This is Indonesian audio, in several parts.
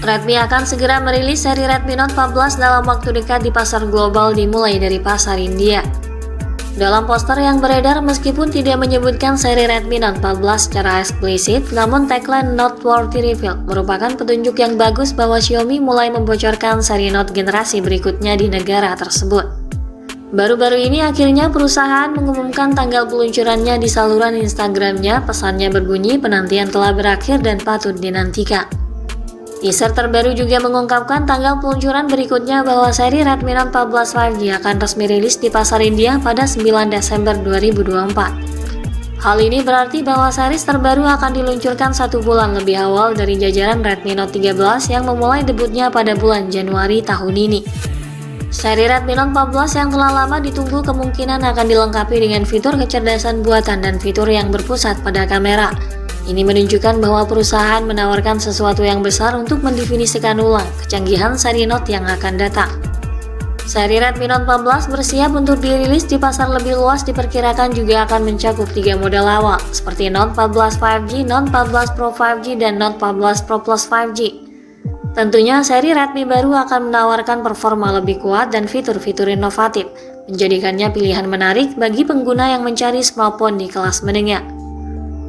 Redmi akan segera merilis seri Redmi Note 14 dalam waktu dekat di pasar global dimulai dari pasar India. Dalam poster yang beredar, meskipun tidak menyebutkan seri Redmi Note 14 secara eksplisit, namun tagline Noteworthy Reveal merupakan petunjuk yang bagus bahwa Xiaomi mulai membocorkan seri Note generasi berikutnya di negara tersebut. Baru-baru ini akhirnya perusahaan mengumumkan tanggal peluncurannya di saluran Instagramnya. Pesannya berbunyi, penantian telah berakhir dan patut dinantikan. Teaser terbaru juga mengungkapkan tanggal peluncuran berikutnya bahwa seri Redmi Note 14 5G akan resmi rilis di pasar India pada 9 Desember 2024. Hal ini berarti bahwa seri terbaru akan diluncurkan 1 bulan lebih awal dari jajaran Redmi Note 13 yang memulai debutnya pada bulan Januari tahun ini. Seri Redmi Note 14 yang telah lama ditunggu kemungkinan akan dilengkapi dengan fitur kecerdasan buatan dan fitur yang berpusat pada kamera. Ini menunjukkan bahwa perusahaan menawarkan sesuatu yang besar untuk mendefinisikan ulang kecanggihan seri Note yang akan datang. Seri Redmi Note 14 bersiap untuk dirilis di pasar lebih luas, diperkirakan juga akan mencakup 3 model awal, seperti Note 14 5G, Note 14 Pro 5G, dan Note 14 Pro Plus 5G. Tentunya seri Redmi baru akan menawarkan performa lebih kuat dan fitur-fitur inovatif, menjadikannya pilihan menarik bagi pengguna yang mencari smartphone di kelas menengah.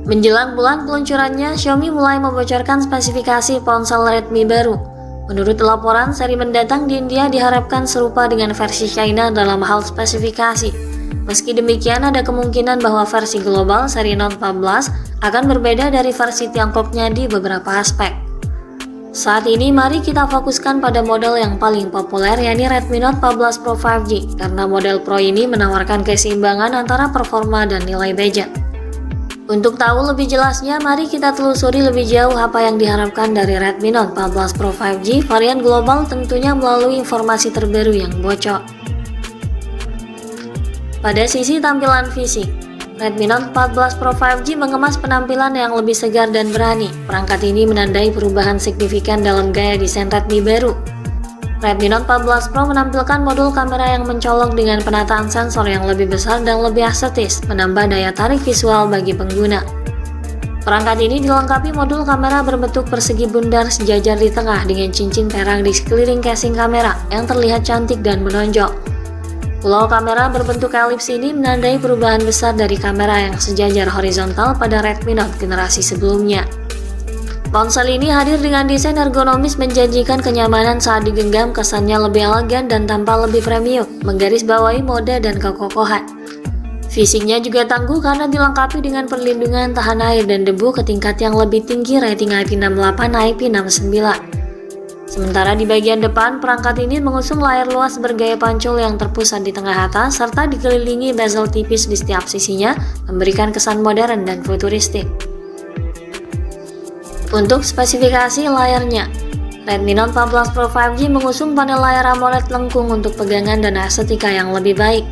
Menjelang bulan peluncurannya, Xiaomi mulai membocorkan spesifikasi ponsel Redmi baru. Menurut laporan, seri mendatang di India diharapkan serupa dengan versi China dalam hal spesifikasi. Meski demikian, ada kemungkinan bahwa versi global seri Note 14 akan berbeda dari versi Tiongkoknya di beberapa aspek. Saat ini, mari kita fokuskan pada model yang paling populer, yakni Redmi Note 14 Pro 5G, karena model Pro ini menawarkan keseimbangan antara performa dan nilai budget. Untuk tahu lebih jelasnya, mari kita telusuri lebih jauh apa yang diharapkan dari Redmi Note 14 Pro 5G varian global, tentunya melalui informasi terbaru yang bocor. Pada sisi tampilan fisik, Redmi Note 14 Pro 5G mengemas penampilan yang lebih segar dan berani. Perangkat ini menandai perubahan signifikan dalam gaya desain Redmi baru. Redmi Note 14 Pro menampilkan modul kamera yang mencolok dengan penataan sensor yang lebih besar dan lebih estetis, menambah daya tarik visual bagi pengguna. Perangkat ini dilengkapi modul kamera berbentuk persegi bundar sejajar di tengah dengan cincin perak di sekeliling casing kamera yang terlihat cantik dan menonjol. Pulau kamera berbentuk elips ini menandai perubahan besar dari kamera yang sejajar horizontal pada Redmi Note generasi sebelumnya. Ponsel ini hadir dengan desain ergonomis menjanjikan kenyamanan saat digenggam, kesannya lebih elegan dan tampak lebih premium, menggarisbawahi mode dan kekokohan. Fisiknya juga tangguh karena dilengkapi dengan perlindungan tahan air dan debu ke tingkat yang lebih tinggi, rating IP68 IP69. Sementara di bagian depan, perangkat ini mengusung layar luas bergaya pancul yang terpusat di tengah atas, serta dikelilingi bezel tipis di setiap sisinya, memberikan kesan modern dan futuristik. Untuk spesifikasi layarnya, Redmi Note 14 Pro 5G mengusung panel layar AMOLED lengkung untuk pegangan dan estetika yang lebih baik.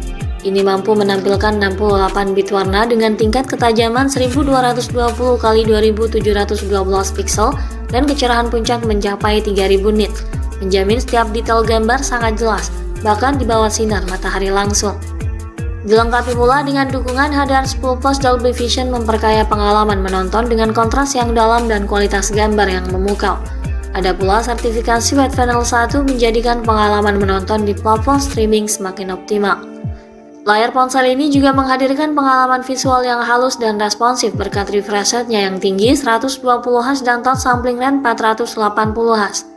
Ini mampu menampilkan 68 bit warna dengan tingkat ketajaman 1220x2712 pixel dan kecerahan puncak mencapai 3000 nit, menjamin setiap detail gambar sangat jelas, bahkan di bawah sinar matahari langsung. Dilengkapi pula dengan dukungan HDR10+ Dolby Vision memperkaya pengalaman menonton dengan kontras yang dalam dan kualitas gambar yang memukau. Ada pula sertifikasi White Panel 1 menjadikan pengalaman menonton di platform streaming semakin optimal. Layar ponsel ini juga menghadirkan pengalaman visual yang halus dan responsif berkat refresh rate-nya yang tinggi 120Hz dan touch sampling rate 480Hz.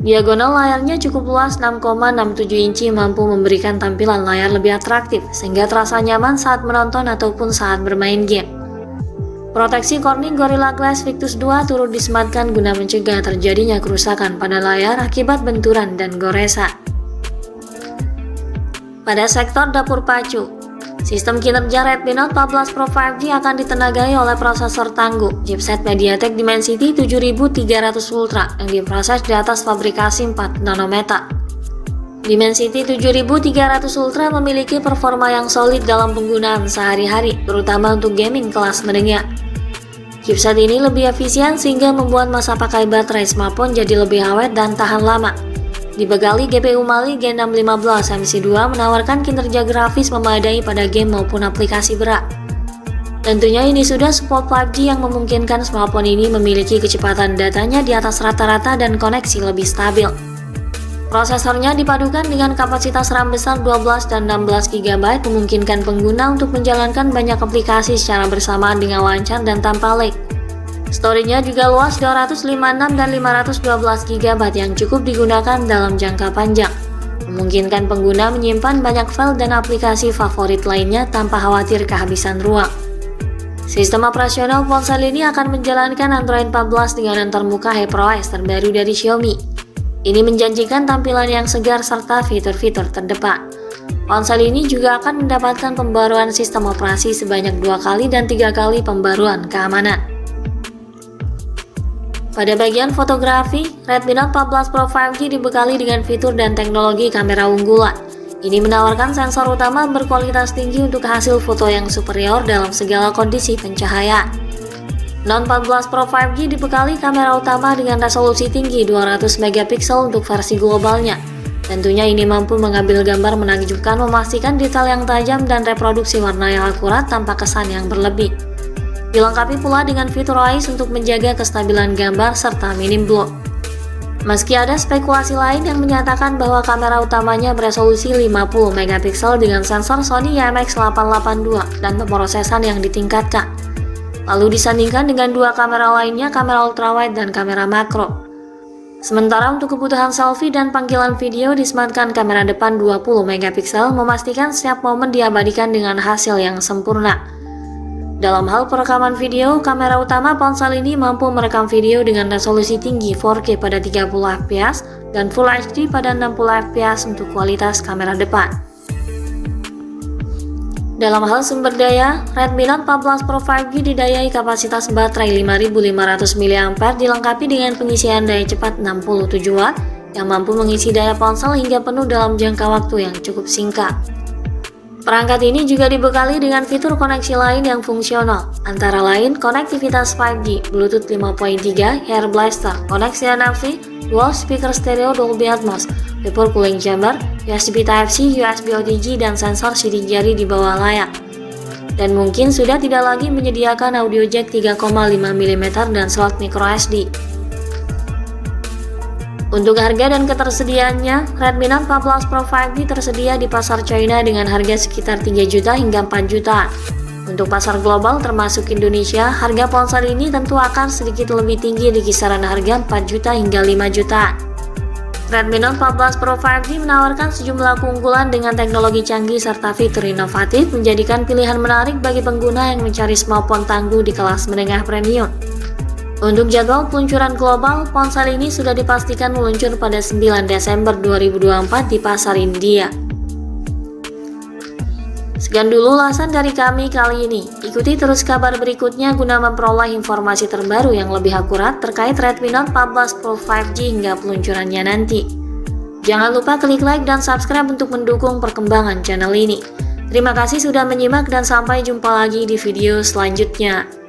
Diagonal layarnya cukup luas 6,67 inci, mampu memberikan tampilan layar lebih atraktif sehingga terasa nyaman saat menonton ataupun saat bermain game. Proteksi Corning Gorilla Glass Victus 2 turut disematkan guna mencegah terjadinya kerusakan pada layar akibat benturan dan goresan. Pada sektor dapur pacu, sistem kinerja Redmi Note 14 Pro 5G akan ditenagai oleh prosesor tangguh chipset MediaTek Dimensity 7300 Ultra yang diproses di atas fabrikasi 4 nanometer. Dimensity 7300 Ultra memiliki performa yang solid dalam penggunaan sehari-hari, terutama untuk gaming kelas menengah. Chipset ini lebih efisien sehingga membuat masa pakai baterai smartphone jadi lebih awet dan tahan lama. Dibekali GPU Mali G615 MC2 menawarkan kinerja grafis memadai pada game maupun aplikasi berat. Tentunya ini sudah support 5G yang memungkinkan smartphone ini memiliki kecepatan datanya di atas rata-rata dan koneksi lebih stabil. Prosesornya dipadukan dengan kapasitas RAM besar 12 dan 16 GB memungkinkan pengguna untuk menjalankan banyak aplikasi secara bersamaan dengan lancar dan tanpa lag. Storage-nya juga luas 256 dan 512 GB yang cukup digunakan dalam jangka panjang, memungkinkan pengguna menyimpan banyak file dan aplikasi favorit lainnya tanpa khawatir kehabisan ruang. Sistem operasional ponsel ini akan menjalankan Android 14 dengan antarmuka HyperOS terbaru dari Xiaomi. Ini menjanjikan tampilan yang segar serta fitur-fitur terdepan. Ponsel ini juga akan mendapatkan pembaruan sistem operasi sebanyak 2 kali dan 3 kali pembaruan keamanan. Pada bagian fotografi, Redmi Note 14 Pro 5G dibekali dengan fitur dan teknologi kamera unggulan. Ini menawarkan sensor utama berkualitas tinggi untuk hasil foto yang superior dalam segala kondisi pencahayaan. Note 14 Pro 5G dibekali kamera utama dengan resolusi tinggi 200 MP untuk versi globalnya. Tentunya ini mampu mengambil gambar menakjubkan, memastikan detail yang tajam dan reproduksi warna yang akurat tanpa kesan yang berlebih. Dilengkapi pula dengan fitur OIS untuk menjaga kestabilan gambar serta minim blur. Meski ada spekulasi lain yang menyatakan bahwa kamera utamanya beresolusi 50 MP dengan sensor Sony IMX882 dan pemrosesan yang ditingkatkan, lalu disandingkan dengan 2 kamera lainnya, kamera ultrawide dan kamera makro. Sementara untuk kebutuhan selfie dan panggilan video disematkan kamera depan 20 MP, memastikan setiap momen diabadikan dengan hasil yang sempurna. Dalam hal perekaman video, kamera utama ponsel ini mampu merekam video dengan resolusi tinggi 4K pada 30 fps dan Full HD pada 60 fps untuk kualitas kamera depan. Dalam hal sumber daya, Redmi Note 14 Pro 5G didayai kapasitas baterai 5500 mAh dilengkapi dengan pengisian daya cepat 67 Watt yang mampu mengisi daya ponsel hingga penuh dalam jangka waktu yang cukup singkat. Perangkat ini juga dibekali dengan fitur koneksi lain yang fungsional, antara lain konektivitas 5G, Bluetooth 5.3, Air Blaster, koneksi NFC, dual speaker stereo Dolby Atmos, vapor cooling chamber, USB Type-C, USB OTG, dan sensor sidik jari di bawah layar. Dan mungkin sudah tidak lagi menyediakan audio jack 3,5 mm dan slot microSD. Untuk harga dan ketersediaannya, Redmi Note 14 Pro 5G tersedia di pasar China dengan harga sekitar 3 juta hingga 4 jutaan. Untuk pasar global termasuk Indonesia, harga ponsel ini tentu akan sedikit lebih tinggi di kisaran harga 4 juta hingga 5 jutaan. Redmi Note 14 Pro 5G menawarkan sejumlah keunggulan dengan teknologi canggih serta fitur inovatif, menjadikan pilihan menarik bagi pengguna yang mencari smartphone tangguh di kelas menengah premium. Untuk jadwal peluncuran global, ponsel ini sudah dipastikan meluncur pada 9 Desember 2024 di pasar India. Sekian dulu ulasan dari kami kali ini. Ikuti terus kabar berikutnya guna memperoleh informasi terbaru yang lebih akurat terkait Redmi Note 14 Pro 5G hingga peluncurannya nanti. Jangan lupa klik like dan subscribe untuk mendukung perkembangan channel ini. Terima kasih sudah menyimak dan sampai jumpa lagi di video selanjutnya.